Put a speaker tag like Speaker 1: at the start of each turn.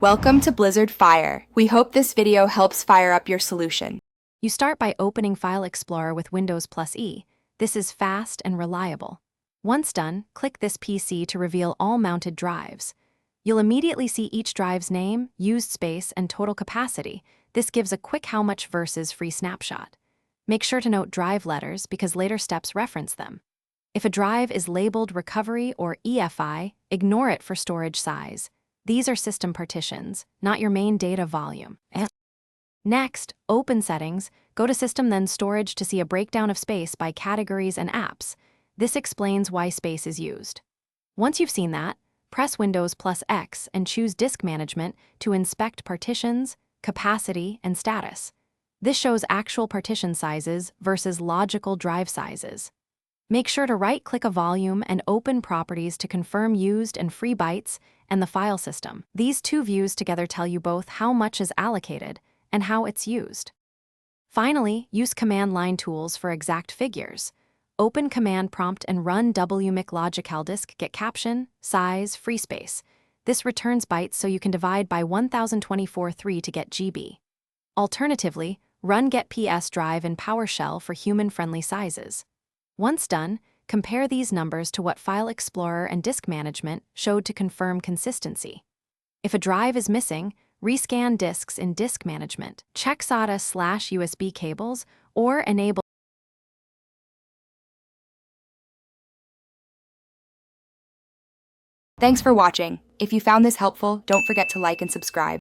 Speaker 1: Welcome to Blizzard Fire. We hope this video helps fire up your solution.
Speaker 2: You start by opening File Explorer with Windows plus E. This is fast and reliable. Once done, click this PC to reveal all mounted drives. You'll immediately see each drive's name, used space, and total capacity. This gives a quick how much versus free snapshot. Make sure to note drive letters because later steps reference them. If a drive is labeled Recovery or EFI, ignore it for storage size. These are system partitions, not your main data volume. Next, open Settings, go to System then Storage to see a breakdown of space by categories and apps. This explains why space is used. Once you've seen that, press Windows plus X and choose Disk Management to inspect partitions, capacity, and status. This shows actual partition sizes versus logical drive sizes. Make sure to right-click a volume and open Properties to confirm used and free bytes and the file system. These two views together tell you both how much is allocated and how it's used. Finally, use command line tools for exact figures. Open Command Prompt and run wmic logicaldisk get caption, size, free space. This returns bytes so you can divide by 1024.3 to get GB. Alternatively, run get ps drive in PowerShell for human-friendly sizes. Once done, compare these numbers to what File Explorer and Disk Management showed to confirm consistency. If a drive is missing, rescan disks in Disk Management. Check SATA/USB cables or enable.
Speaker 1: Thanks for watching. If you found this helpful, don't forget to like and subscribe.